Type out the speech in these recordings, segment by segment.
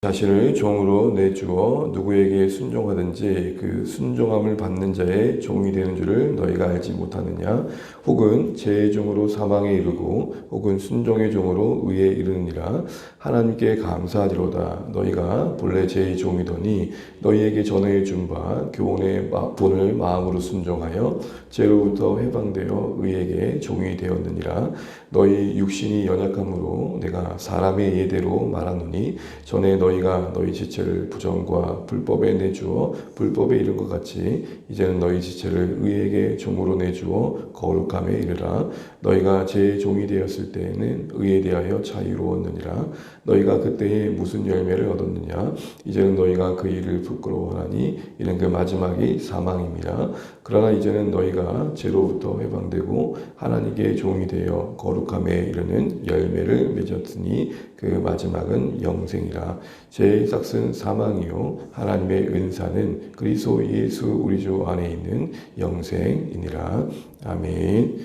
자신을 종으로 내주어 누구에게 순종하든지 그 순종함을 받는 자의 종이 되는 줄을 너희가 알지 못하느냐? 혹은 제 종으로 사망에 이르고 혹은 순종의 종으로 의에 이르느니라. 하나님께 감사하리로다. 너희가 본래 제 종이더니 너희에게 전해 준 바 교훈의 본을 마음으로 순종하여 죄로부터 해방되어 의에게 종이 되었느니라. 너희 육신이 연약함으로 내가 사람의 예대로 말하노니 전에 너희가 너희 지체를 부정과 불법에 내주어 불법에 이른 것 같이 이제는 너희 지체를 의에게 종으로 내주어 거룩함에 이르라. 너희가 제 종이 되었을 때에는 의에 대하여 자유로웠느니라. 너희가 그때에 무슨 열매를 얻었느냐? 이제는 너희가 그 일을 부끄러워하니 이는 그 마지막이 사망임이라. 그러나 이제는 너희가 죄로부터 해방되고 하나님께 종이 되어 거룩함에 이르는 열매를 맺었으니 그 마지막은 영생이라. 죄의 삭은 사망이요 하나님의 은사는 그리스도 예수 우리 주 안에 있는 영생이니라. 아멘.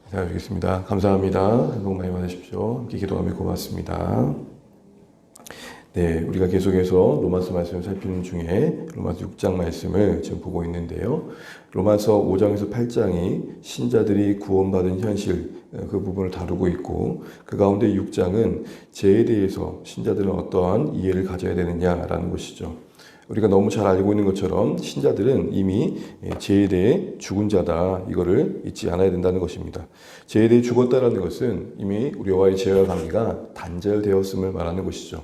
기도하겠습니다. 감사합니다. 행복 많이 받으십시오. 함께 기도하며 고맙습니다. 네, 우리가 계속해서 로마서 말씀을 살피는 중에 로마서 6장 말씀을 지금 보고 있는데요. 로마서 5장에서 8장이 신자들이 구원받은 현실, 그 부분을 다루고 있고, 그 가운데 6장은 죄에 대해서 신자들은 어떠한 이해를 가져야 되느냐라는 것이죠. 우리가 너무 잘 알고 있는 것처럼 신자들은 이미 죄에 대해 죽은 자다, 이거를 잊지 않아야 된다는 것입니다. 죄에 대해 죽었다는 것은 이미 우리와의 죄와 관계가 단절되었음을 말하는 것이죠.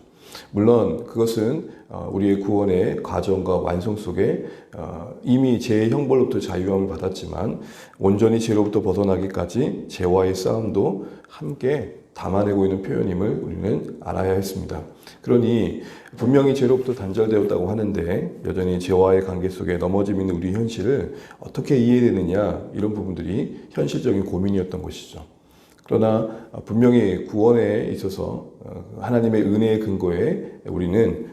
물론 그것은 우리의 구원의 과정과 완성 속에 이미 죄의 형벌로부터 자유함을 받았지만 온전히 죄로부터 벗어나기까지 죄와의 싸움도 함께 담아내고 있는 표현임을 우리는 알아야 했습니다. 그러니 분명히 죄로부터 단절되었다고 하는데 여전히 죄와의 관계 속에 넘어짐 있는 우리 현실을 어떻게 이해되느냐, 이런 부분들이 현실적인 고민이었던 것이죠. 그러나 분명히 구원에 있어서 하나님의 은혜의 근거에 우리는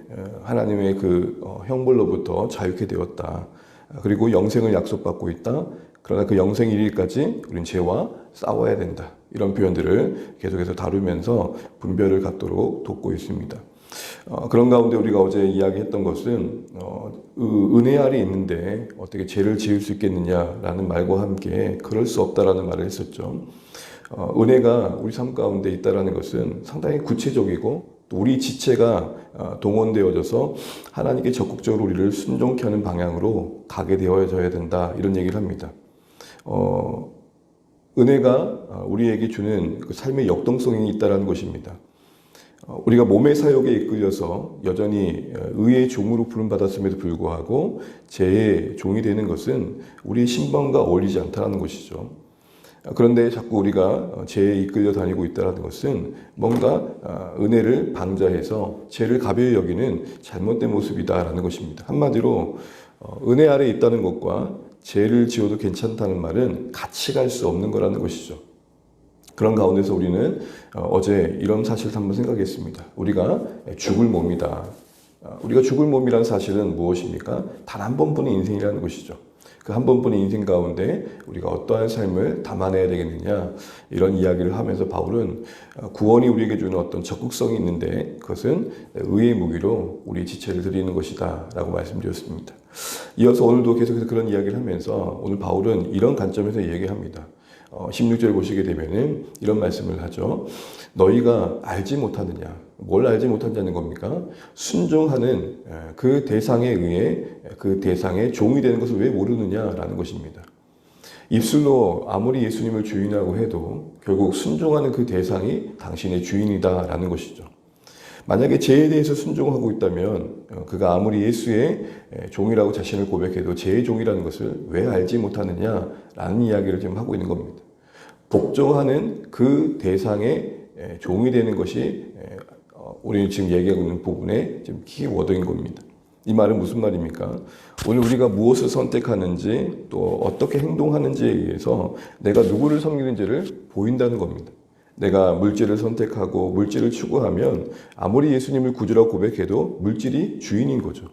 하나님의 그 형벌로부터 자유케 되었다. 그리고 영생을 약속받고 있다. 그러나 그 영생 이르기까지 우리는 죄와 싸워야 된다. 이런 표현들을 계속해서 다루면서 분별을 갖도록 돕고 있습니다. 그런 가운데 우리가 어제 이야기했던 것은 은혜 아래 있는데 어떻게 죄를 지을 수 있겠느냐라는 말과 함께 그럴 수 없다라는 말을 했었죠. 은혜가 우리 삶 가운데 있다는 것은 상당히 구체적이고 또 우리 지체가 동원되어져서 하나님께 적극적으로 우리를 순종케 하는 방향으로 가게 되어져야 된다, 이런 얘기를 합니다. 은혜가 우리에게 주는 그 삶의 역동성이 있다는 것입니다. 우리가 몸의 사욕에 이끌려서 여전히 의의 종으로 부름받았음에도 불구하고 죄의 종이 되는 것은 우리의 신분과 어울리지 않다는 것이죠. 그런데 자꾸 우리가 죄에 이끌려 다니고 있다는 것은 뭔가 은혜를 방자해서 죄를 가벼이 여기는 잘못된 모습이다라는 것입니다. 한마디로 은혜 아래 있다는 것과 죄를 지어도 괜찮다는 말은 같이 갈 수 없는 거라는 것이죠. 그런 가운데서 우리는 어제 이런 사실을 한번 생각했습니다. 우리가 죽을 몸이다. 우리가 죽을 몸이라는 사실은 무엇입니까? 단 한 번뿐인 인생이라는 것이죠. 그 한 번뿐인 인생 가운데 우리가 어떠한 삶을 담아내야 되겠느냐, 이런 이야기를 하면서 바울은 구원이 우리에게 주는 어떤 적극성이 있는데 그것은 의의 무기로 우리 지체를 드리는 것이다 라고 말씀드렸습니다. 이어서 오늘도 계속해서 그런 이야기를 하면서 오늘 바울은 이런 관점에서 얘기합니다. 16절 보시게 되면은 이런 말씀을 하죠. 너희가 알지 못하느냐. 뭘 알지 못한다는 겁니까? 순종하는 그 대상에 의해 그 대상의 종이 되는 것을 왜 모르느냐라는 것입니다. 입술로 아무리 예수님을 주인하고 해도 결국 순종하는 그 대상이 당신의 주인이다라는 것이죠. 만약에 죄에 대해서 순종하고 있다면 그가 아무리 예수의 종이라고 자신을 고백해도 죄의 종이라는 것을 왜 알지 못하느냐라는 이야기를 지금 하고 있는 겁니다. 복종하는 그 대상의 종이 되는 것이 우리 지금 얘기하고 있는 부분의 지금 키워드인 겁니다. 이 말은 무슨 말입니까? 오늘 우리가 무엇을 선택하는지 또 어떻게 행동하는지에 의해서 내가 누구를 섬기는지를 보인다는 겁니다. 내가 물질을 선택하고 물질을 추구하면 아무리 예수님을 구주라고 고백해도 물질이 주인인 거죠.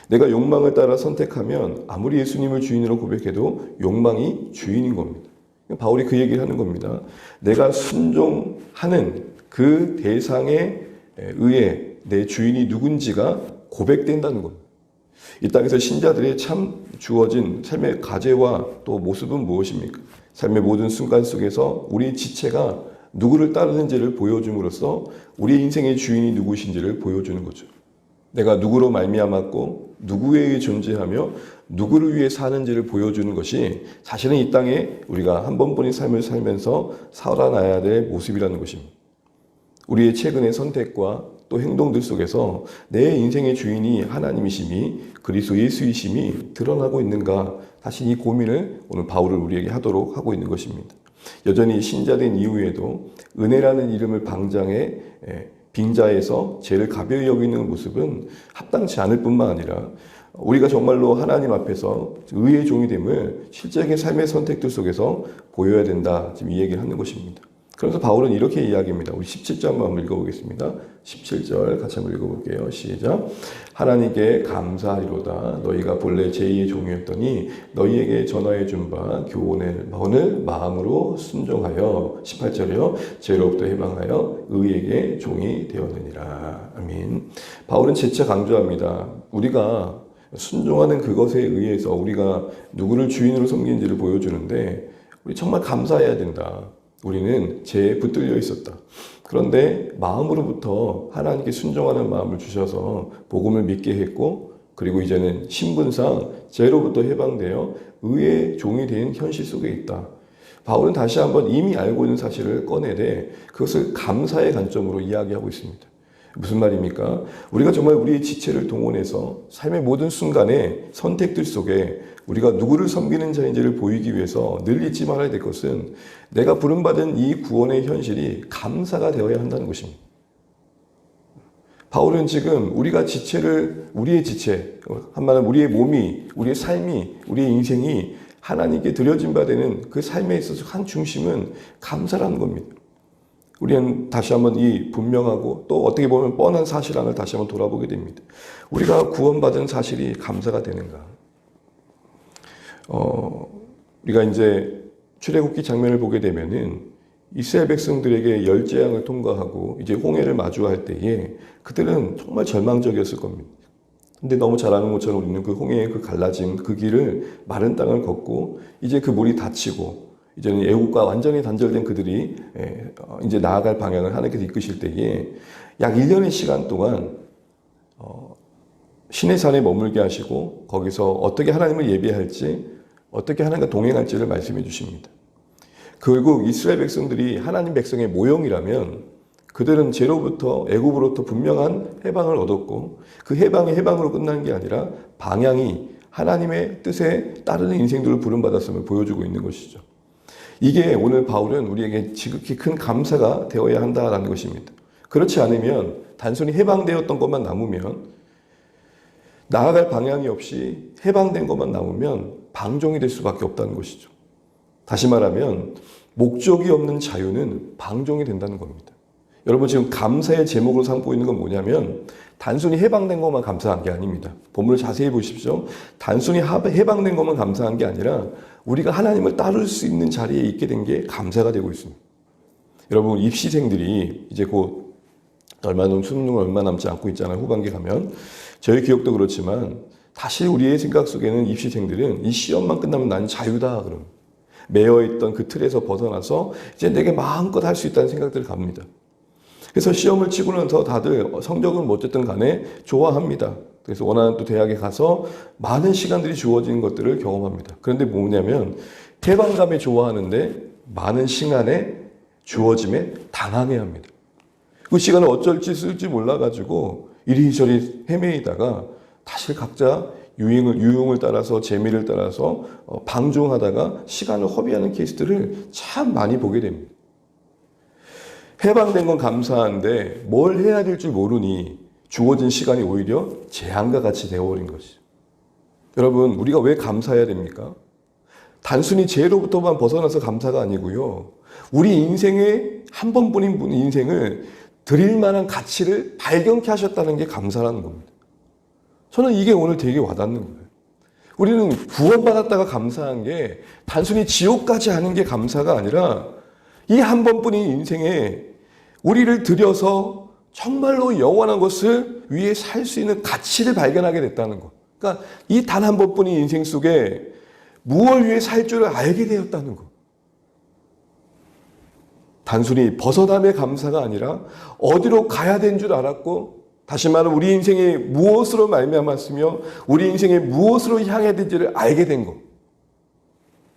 내가 욕망을 따라 선택하면 아무리 예수님을 주인으로 고백해도 욕망이 주인인 겁니다. 바울이 그 얘기를 하는 겁니다. 내가 순종하는 그 대상에 의해 내 주인이 누군지가 고백된다는 겁니다. 이 땅에서 신자들의 참 주어진 삶의 과제와 또 모습은 무엇입니까? 삶의 모든 순간 속에서 우리 지체가 누구를 따르는지를 보여줌으로써 우리 인생의 주인이 누구신지를 보여주는 거죠. 내가 누구로 말미암았고 누구에 의해 존재하며 누구를 위해 사는지를 보여주는 것이 사실은 이 땅에 우리가 한 번뿐인 삶을 살면서 살아나야 될 모습이라는 것입니다. 우리의 최근의 선택과 또 행동들 속에서 내 인생의 주인이 하나님이심이 그리스도 예수이심이 드러나고 있는가, 사실 이 고민을 오늘 바울은 우리에게 하도록 하고 있는 것입니다. 여전히 신자된 이후에도 은혜라는 이름을 방장해 빙자해서 죄를 가벼이 여기는 모습은 합당치 않을 뿐만 아니라 우리가 정말로 하나님 앞에서 의의 종이 됨을 실제적인 삶의 선택들 속에서 보여야 된다, 지금 이 얘기를 하는 것입니다. 그래서 바울은 이렇게 이야기합니다. 우리 17절 한번 읽어보겠습니다. 17절 같이 한번 읽어볼게요. 시작. 하나님께 감사하리로다. 너희가 본래 제2의 종이었더니 너희에게 전하여 준 바 교훈을 마음으로 순종하여 18절이요. 죄로부터 해방하여 의에게 종이 되었느니라. 아멘. 바울은 재차 강조합니다. 우리가 순종하는 그것에 의해서 우리가 누구를 주인으로 섬기는지를 보여주는데 우리 정말 감사해야 된다. 우리는 죄에 붙들려 있었다. 그런데 마음으로부터 하나님께 순종하는 마음을 주셔서 복음을 믿게 했고, 그리고 이제는 신분상 죄로부터 해방되어 의의 종이 된 현실 속에 있다. 바울은 다시 한번 이미 알고 있는 사실을 꺼내되 그것을 감사의 관점으로 이야기하고 있습니다. 무슨 말입니까? 우리가 정말 우리의 지체를 동원해서 삶의 모든 순간에 선택들 속에 우리가 누구를 섬기는 자인지를 보이기 위해서 늘 잊지 말아야 될 것은 내가 부름받은 이 구원의 현실이 감사가 되어야 한다는 것입니다. 바울은 지금 우리가 우리의 지체, 한마디로 우리의 몸이, 우리의 삶이, 우리의 인생이 하나님께 드려진 바 되는 그 삶에 있어서 한 중심은 감사라는 겁니다. 우리는 다시 한번 이 분명하고 또 어떻게 보면 뻔한 사실 하나를 다시 한번 돌아보게 됩니다. 우리가 구원받은 사실이 감사가 되는가? 우리가 이제 출애굽기 장면을 보게 되면은 이스라엘 백성들에게 열재앙을 통과하고 이제 홍해를 마주할 때에 그들은 정말 절망적이었을 겁니다. 근데 너무 잘 아는 것처럼 우리는 그 홍해의 그 갈라진 그 길을 마른 땅을 걷고 이제 그 물이 닫히고 이제는 애국과 완전히 단절된 그들이 이제 나아갈 방향을 하나님께서 이끄실 때에 약 1년의 시간 동안 신의 산에 머물게 하시고 거기서 어떻게 하나님을 예배할지 어떻게 하나님과 동행할지를 말씀해 주십니다. 결국 이스라엘 백성들이 하나님 백성의 모형이라면 그들은 죄로부터 애국으로부터 분명한 해방을 얻었고 그 해방이 해방으로 끝난 게 아니라 방향이 하나님의 뜻에 따르는 인생들을 부름받았음을 보여주고 있는 것이죠. 이게 오늘 바울은 우리에게 지극히 큰 감사가 되어야 한다라는 것입니다. 그렇지 않으면 단순히 해방되었던 것만 남으면 나아갈 방향이 없이 해방된 것만 남으면 방종이 될 수밖에 없다는 것이죠. 다시 말하면 목적이 없는 자유는 방종이 된다는 겁니다. 여러분 지금 감사의 제목으로 삼고 있는 건 뭐냐면 단순히 해방된 것만 감사한 게 아닙니다. 본문을 자세히 보십시오. 단순히 해방된 것만 감사한 게 아니라 우리가 하나님을 따를 수 있는 자리에 있게 된 게 감사가 되고 있습니다. 여러분 입시생들이 이제 곧 수능을 얼마 남지 않고 있잖아요. 후반기 가면. 저희 기억도 그렇지만 다시 우리의 생각 속에는 입시생들은 이 시험만 끝나면 난 자유다. 그럼 매여있던 그 틀에서 벗어나서 이제 내게 마음껏 할 수 있다는 생각들을 갑니다. 그래서 시험을 치고 나서 다들 성적은 뭐 어쨌든 간에 좋아합니다. 그래서 원하는 또 대학에 가서 많은 시간들이 주어지는 것들을 경험합니다. 그런데 뭐냐면 해방감에 좋아하는데 많은 시간에 주어짐에 당황해합니다. 그 시간을 어쩔지 쓸지 몰라가지고 이리저리 헤매이다가 다시 각자 유흥을 따라서 재미를 따라서 방종하다가 시간을 허비하는 케이스들을 참 많이 보게 됩니다. 해방된 건 감사한데 뭘 해야 될지 모르니 주어진 시간이 오히려 재앙과 같이 되어버린 것이죠. 여러분 우리가 왜 감사해야 됩니까? 단순히 죄로부터만 벗어나서 감사가 아니고요. 우리 인생의 한 번뿐인 인생을 드릴 만한 가치를 발견케 하셨다는 게 감사라는 겁니다. 저는 이게 오늘 되게 와닿는 거예요. 우리는 구원받았다가 감사한 게 단순히 지옥까지 하는 게 감사가 아니라 이 한 번뿐인 인생에 우리를 들여서 정말로 영원한 것을 위해 살 수 있는 가치를 발견하게 됐다는 것. 그러니까 이 단 한 번뿐인 인생 속에 무엇을 위해 살 줄을 알게 되었다는 것. 단순히 벗어남의 감사가 아니라 어디로 가야 되는 줄 알았고, 다시 말하면 우리 인생에 무엇으로 말미암았으며 우리 인생에 무엇으로 향해야 되는지를 알게 된 것.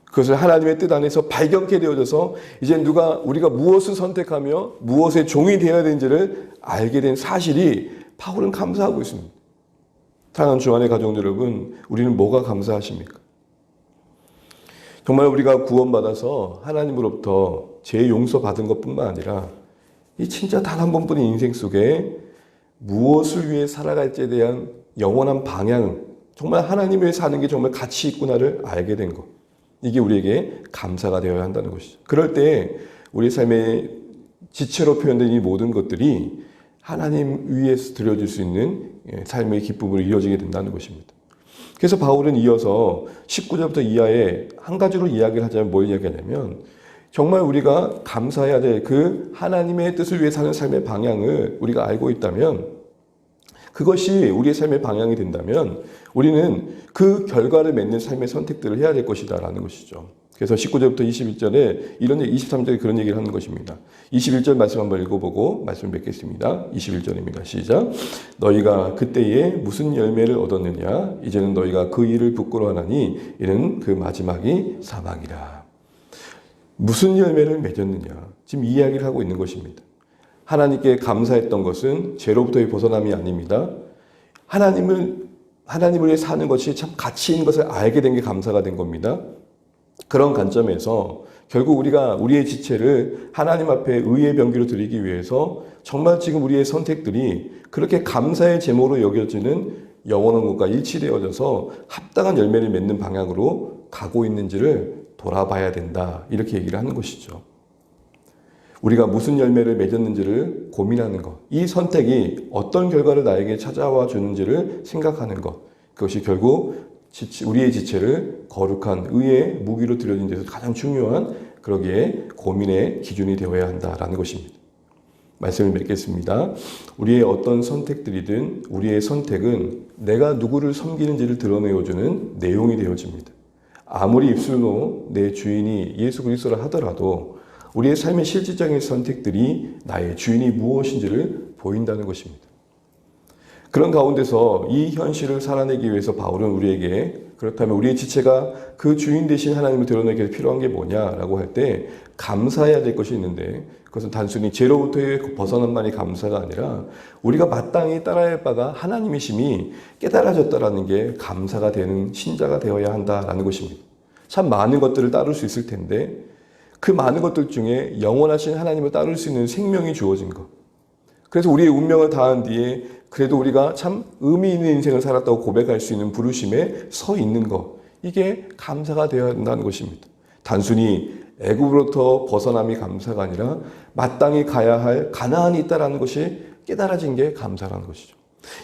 그것을 하나님의 뜻 안에서 발견케 되어져서 이제 우리가 무엇을 선택하며 무엇의 종이 되어야 되는지를 알게 된 사실이 바울은 감사하고 있습니다. 사랑하는 주안의 가족 여러분, 우리는 뭐가 감사하십니까? 정말 우리가 구원받아서 하나님으로부터 죄 용서받은 것뿐만 아니라 이 진짜 단 한 번뿐인 인생 속에 무엇을 위해 살아갈지에 대한 영원한 방향, 정말 하나님 위해 사는 게 정말 가치 있구나를 알게 된 것. 이게 우리에게 감사가 되어야 한다는 것이죠. 그럴 때 우리 삶의 지체로 표현된 이 모든 것들이 하나님 위에서 드려질 수 있는 삶의 기쁨으로 이어지게 된다는 것입니다. 그래서 바울은 이어서 19절부터 이하에 한 가지로 이야기를 하자면 뭘 이야기하냐면, 정말 우리가 감사해야 될 그 하나님의 뜻을 위해 사는 삶의 방향을 우리가 알고 있다면, 그것이 우리의 삶의 방향이 된다면 우리는 그 결과를 맺는 삶의 선택들을 해야 될 것이다 라는 것이죠. 그래서 19절부터 21절에 23절에 그런 얘기를 하는 것입니다. 21절 말씀 한번 읽어보고 말씀을 맺겠습니다. 21절입니다. 시작. 너희가 그때에 무슨 열매를 얻었느냐? 이제는 너희가 그 일을 부끄러워하나니 이는 그 마지막이 사망이라. 무슨 열매를 맺었느냐? 지금 이 이야기를 하고 있는 것입니다. 하나님께 감사했던 것은 죄로부터의 벗어남이 아닙니다. 하나님을 위해 사는 것이 참 가치 있는 것을 알게 된 게 감사가 된 겁니다. 그런 관점에서 결국 우리가 우리의 지체를 하나님 앞에 의의 병기로 드리기 위해서 정말 지금 우리의 선택들이 그렇게 감사의 제목으로 여겨지는 영원한 것과 일치되어져서 합당한 열매를 맺는 방향으로 가고 있는지를 돌아봐야 된다. 이렇게 얘기를 하는 것이죠. 우리가 무슨 열매를 맺었는지를 고민하는 것, 이 선택이 어떤 결과를 나에게 찾아와 주는지를 생각하는 것, 그것이 결국 우리의 지체를 거룩한 의의 무기로 들여진 데서 가장 중요한, 그러기에 고민의 기준이 되어야 한다라는 것입니다. 말씀을 맺겠습니다. 우리의 어떤 선택들이든 우리의 선택은 내가 누구를 섬기는지를 드러내어주는 내용이 되어집니다. 아무리 입술로 내 주인이 예수 그리스도라 하더라도 우리의 삶의 실질적인 선택들이 나의 주인이 무엇인지를 보인다는 것입니다. 그런 가운데서 이 현실을 살아내기 위해서 바울은 우리에게, 그렇다면 우리의 지체가 그 주인 되신 하나님을 드러내기 위해서 필요한 게 뭐냐라고 할 때 감사해야 될 것이 있는데, 그것은 단순히 죄로부터의 벗어남만이 감사가 아니라 우리가 마땅히 따라야 할 바가 하나님이심이 깨달아졌다라는 게 감사가 되는 신자가 되어야 한다라는 것입니다. 참 많은 것들을 따를 수 있을 텐데 그 많은 것들 중에 영원하신 하나님을 따를 수 있는 생명이 주어진 것. 그래서 우리의 운명을 다한 뒤에 그래도 우리가 참 의미 있는 인생을 살았다고 고백할 수 있는 부르심에 서 있는 것. 이게 감사가 되어야 한다는 것입니다. 단순히 애굽으로부터 벗어남이 감사가 아니라 마땅히 가야 할 가나안이 있다는 것이 깨달아진 게 감사라는 것이죠.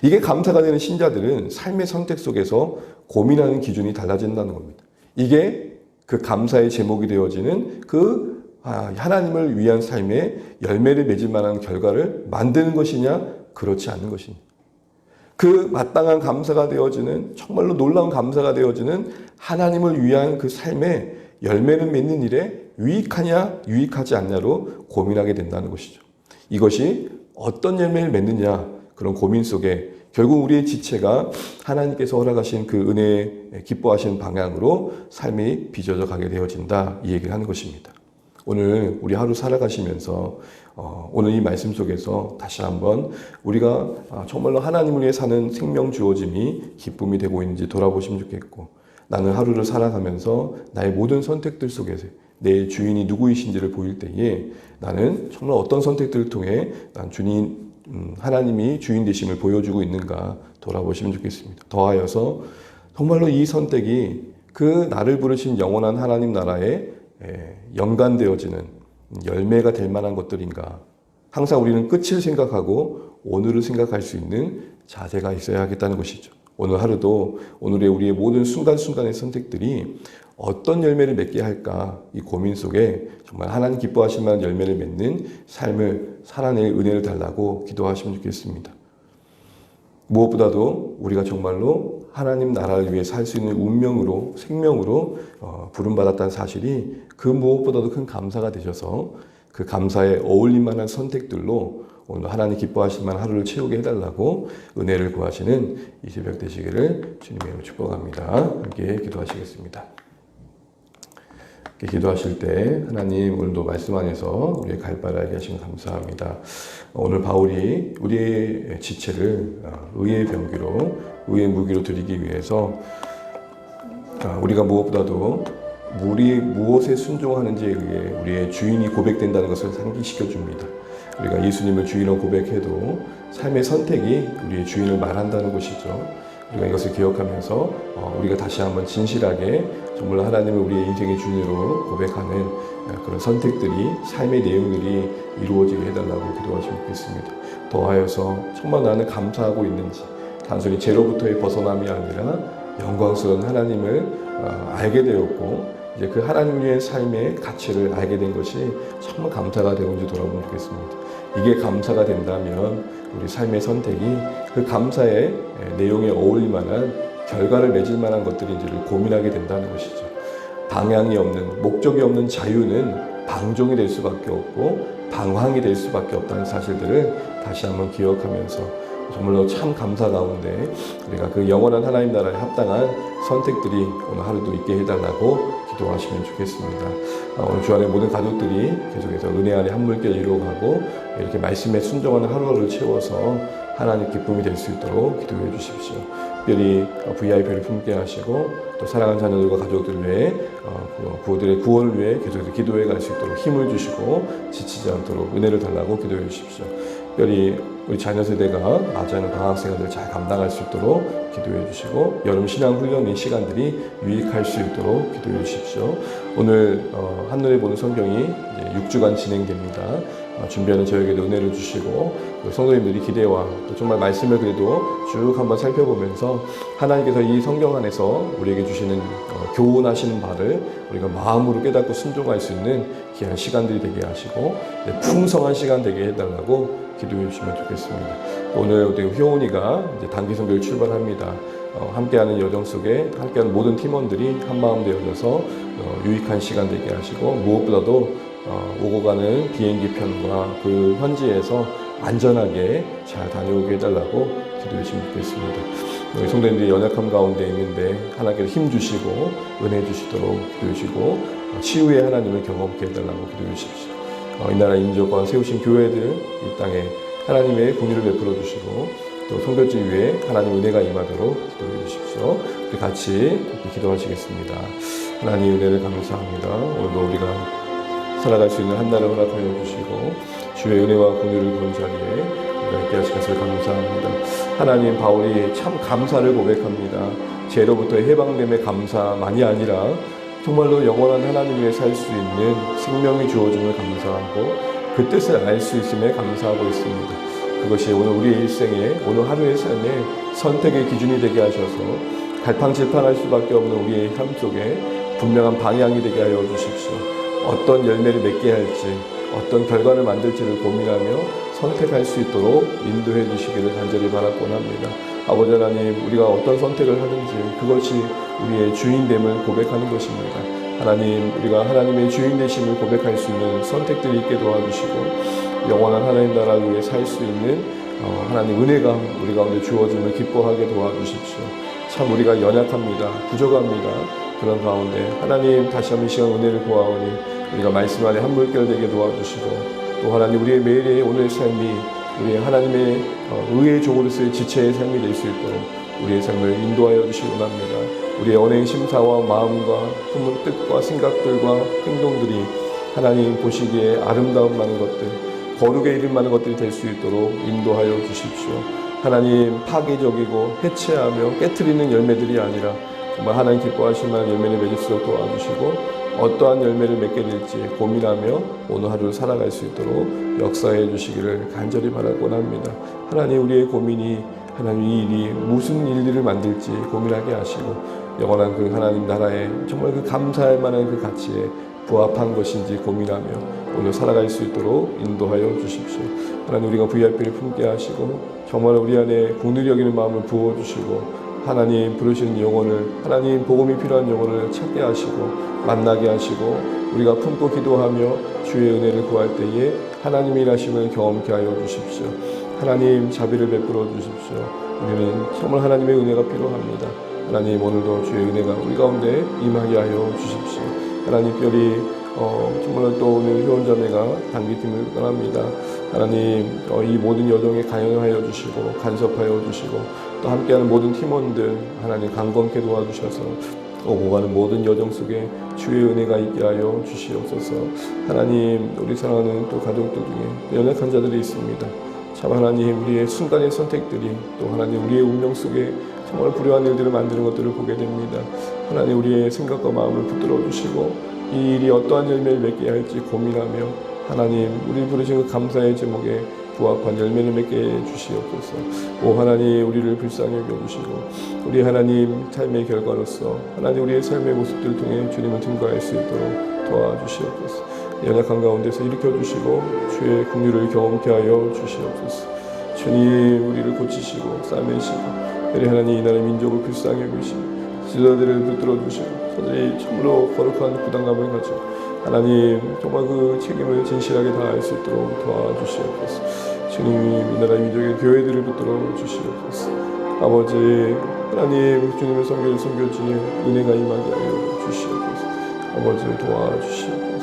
이게 감사가 되는 신자들은 삶의 선택 속에서 고민하는 기준이 달라진다는 겁니다. 이게 그 감사의 제목이 되어지는 그 하나님을 위한 삶의 열매를 맺을 만한 결과를 만드는 것이냐, 그렇지 않은 것이냐. 그 마땅한 감사가 되어지는, 정말로 놀라운 감사가 되어지는 하나님을 위한 그 삶의 열매를 맺는 일에 유익하냐 유익하지 않냐로 고민하게 된다는 것이죠. 이것이 어떤 열매를 맺느냐, 그런 고민 속에 결국 우리의 지체가 하나님께서 허락하신 그 은혜에 기뻐하시는 방향으로 삶이 빚어져 가게 되어진다, 이 얘기를 하는 것입니다. 오늘 우리 하루 살아가시면서 오늘 이 말씀 속에서 다시 한번 우리가 정말로 하나님을 위해 사는 생명 주어짐이 기쁨이 되고 있는지 돌아보시면 좋겠고, 나는 하루를 살아가면서 나의 모든 선택들 속에서 내 주인이 누구이신지를 보일 때에 나는 정말 어떤 선택들을 통해 난 하나님이 주인 되심을 보여주고 있는가 돌아보시면 좋겠습니다. 더하여서 정말로 이 선택이 그 나를 부르신 영원한 하나님 나라에 연관되어지는 열매가 될 만한 것들인가. 항상 우리는 끝을 생각하고 오늘을 생각할 수 있는 자세가 있어야 하겠다는 것이죠. 오늘 하루도 오늘의 우리의 모든 순간순간의 선택들이 어떤 열매를 맺게 할까, 이 고민 속에 정말 하나님 기뻐하실 만한 열매를 맺는 삶을 살아낼 은혜를 달라고 기도하시면 좋겠습니다. 무엇보다도 우리가 정말로 하나님 나라를 위해 살 수 있는 운명으로, 생명으로 부름받았다는 사실이 그 무엇보다도 큰 감사가 되셔서 그 감사에 어울릴 만한 선택들로 오늘 하나님 기뻐하실 만한 하루를 채우게 해달라고 은혜를 구하시는 이 새벽 되시기를 주님의 이름으로 축복합니다. 함께 기도하시겠습니다. 기도하실 때 하나님 오늘도 말씀 안에서 우리의 갈 바를 알게 하시면 감사합니다. 오늘 바울이 우리의 지체를 의의 병기로, 의의 무기로 드리기 위해서 우리가 무엇보다도 우리 무엇에 순종하는지에 의해 우리의 주인이 고백된다는 것을 상기시켜 줍니다. 우리가 예수님을 주인으로 고백해도 삶의 선택이 우리의 주인을 말한다는 것이죠. 우리가 이것을 기억하면서 우리가 다시 한번 진실하게 정말 하나님을 우리의 인생의 주인으로 고백하는 그런 선택들이, 삶의 내용들이 이루어지게 해달라고 기도하시면 좋겠습니다. 더하여서 정말 나는 감사하고 있는지, 단순히 죄로부터의 벗어남이 아니라 영광스러운 하나님을 알게 되었고 이제 그 하나님의 삶의 가치를 알게 된 것이 정말 감사가 되는지 돌아보면 좋겠습니다. 이게 감사가 된다면 우리 삶의 선택이 그 감사의 내용에 어울릴 만한 결과를 맺을 만한 것들인지를 고민하게 된다는 것이죠. 방향이 없는, 목적이 없는 자유는 방종이 될 수밖에 없고 방황이 될 수밖에 없다는 사실들을 다시 한번 기억하면서 정말로 참 감사 가운데 우리가 그 영원한 하나님 나라에 합당한 선택들이 오늘 하루도 있게 해달라고 기도하시면 좋겠습니다. 오늘 주 안에 모든 가족들이 계속해서 은혜 안에 한 물결 이루어가고 이렇게 말씀에 순종하는 하루를 채워서 하나님 기쁨이 될 수 있도록 기도해 주십시오. 특별히 VIP를 품게 하시고 또 사랑하는 자녀들과 가족들 외에 그들의 구원을 위해 계속해서 기도해 갈 수 있도록 힘을 주시고 지치지 않도록 은혜를 달라고 기도해 주십시오. 특별히 우리 자녀 세대가 맞이하는 방학생활을 잘 감당할 수 있도록 기도해 주시고 여름 신앙훈련의 시간들이 유익할 수 있도록 기도해 주십시오. 오늘 한눈에 보는 성경이 이제 6주간 진행됩니다. 준비하는 저에게도 은혜를 주시고 성도님들이 기대와 또 정말 말씀을 그래도 쭉 한번 살펴보면서 하나님께서 이 성경 안에서 우리에게 주시는 교훈하시는 바를 우리가 마음으로 깨닫고 순종할 수 있는 귀한 시간들이 되게 하시고 풍성한 시간 되게 해달라고 기도해 주시면 좋겠습니다. 오늘 우리 효원이가 이제 단기 선교를 출발합니다. 함께하는 여정 속에 함께하는 모든 팀원들이 한마음 되어져서 유익한 시간 되게 하시고 무엇보다도 오고 가는 비행기 편과 그 현지에서 안전하게 잘 다녀오게 해달라고 기도해 주시면 좋겠습니다. 우리 성도님들이 연약함 가운데 있는데 하나님께서 힘 주시고 은혜 주시도록 기도해 주시고 치유의 하나님을 경험케 해달라고 기도해 주십시오. 이 나라 인조가 세우신 교회들 이 땅에 하나님의 공의를 베풀어 주시고 또 성결지 위에 하나님 은혜가 임하도록 기도해 주십시오. 우리 같이 기도하시겠습니다. 하나님 은혜를 감사합니다. 오늘도 우리가 살아갈 수 있는 한 날을 허락하여 주시고 주의 은혜와 공의를 본 자리에 우리가 있게 하신 것을 감사합니다. 하나님 바울이 참 감사를 고백합니다. 죄로부터의 해방됨의 감사만이 아니라 정말로 영원한 하나님 위해 살 수 있는 생명이 주어짐을 감사하고 그 뜻을 알 수 있음에 감사하고 있습니다. 그것이 오늘 우리의 일생에 오늘 하루의 삶에 선택의 기준이 되게 하셔서 갈팡질팡할 수밖에 없는 우리의 삶 속에 분명한 방향이 되게 하여 주십시오. 어떤 열매를 맺게 할지 어떤 결과를 만들지를 고민하며 선택할 수 있도록 인도해 주시기를 간절히 바라곤 합니다. 아버지 하나님, 우리가 어떤 선택을 하든지 그것이 우리의 주인됨을 고백하는 것입니다. 하나님, 우리가 하나님의 주인 되심을 고백할 수 있는 선택들이 있게 도와주시고 영원한 하나님 나라를 위해 살 수 있는 하나님 은혜가 우리 가운데 주어짐을 기뻐하게 도와주십시오. 참 우리가 연약합니다. 부족합니다. 그런 가운데 하나님 다시 한번 이 시간 은혜를 구하오니 우리가 말씀 안에 한 물결 되게 도와주시고 또 하나님 우리의 매일의 오늘 삶이 우리 하나님의 의의 종으로서의 지체의 삶이 될 수 있도록 우리의 삶을 인도하여 주시기 원합니다. 우리의 언행 심사와 마음과 품은 뜻과 생각들과 행동들이 하나님 보시기에 아름다운 많은 것들, 거룩에 이른 많은 것들이 될 수 있도록 인도하여 주십시오. 하나님 파괴적이고 해체하며 깨트리는 열매들이 아니라 정말 하나님 기뻐하실 만한 열매를 맺을 수 있도록 도와주시고 어떠한 열매를 맺게 될지 고민하며 오늘 하루를 살아갈 수 있도록 역사해 주시기를 간절히 바라곤 합니다. 하나님 우리의 고민이 하나님 이 일이 무슨 일들을 만들지 고민하게 하시고 영원한 그 하나님 나라에 정말 그 감사할 만한 그 가치에 부합한 것인지 고민하며 오늘 살아갈 수 있도록 인도하여 주십시오. 하나님 우리가 VIP를 품게 하시고 정말 우리 안에 긍휼히 여기는 마음을 부어주시고 하나님 부르시는 영혼을 하나님 복음이 필요한 영혼을 찾게 하시고 만나게 하시고 우리가 품고 기도하며 주의 은혜를 구할 때에 하나님의 일하심을 경험케 하여 주십시오. 하나님 자비를 베풀어 주십시오. 우리는 정말 하나님의 은혜가 필요합니다. 하나님 오늘도 주의 은혜가 우리 가운데 임하게 하여 주십시오. 하나님 특별히 정말 또 오늘 회원자매가 단기팀을 떠납니다. 하나님 이 모든 여정에 가연하여 주시고 간섭하여 주시고 또 함께하는 모든 팀원들 하나님 강건케 도와주셔서 오고 가는 모든 여정 속에 주의 은혜가 있게 하여 주시옵소서. 하나님 우리 사랑하는 또 가족들 중에 연약한 자들이 있습니다. 참 하나님 우리의 순간의 선택들이 또 하나님 우리의 운명 속에 정말 불효한 일들을 만드는 것들을 보게 됩니다. 하나님 우리의 생각과 마음을 붙들어 주시고 이 일이 어떠한 열매를 맺게 할지 고민하며 하나님 우리 부르신 그 감사의 제목에 부합한 열매를 맺게 주시옵소서. 오 하나님 우리를 불쌍히 여겨주시고 우리 하나님 삶의 결과로서 하나님 우리의 삶의 모습들을 통해 주님을 증거할 수 있도록 도와주시옵소서. 연약한 가운데서 일으켜주시고 주의 긍휼을 경험케 하여 주시옵소서. 주님 우리를 고치시고 싸매시고 우리 하나님 이 나라의 민족을 불쌍히 여기시고 지도자들을 붙들어 주시고 저들이 참으로 거룩한 부담감을 가지고 하나님 정말 그 책임을 진실하게 다할 수 있도록 도와주시옵소서. 주님이 이 나라의 민족의 교회들을 붙들어 주시옵소서. 아버지 하나님 주님의 섬겨주에 은혜가 임하게 하여 주시옵소서. 아버지 도와주시옵소서.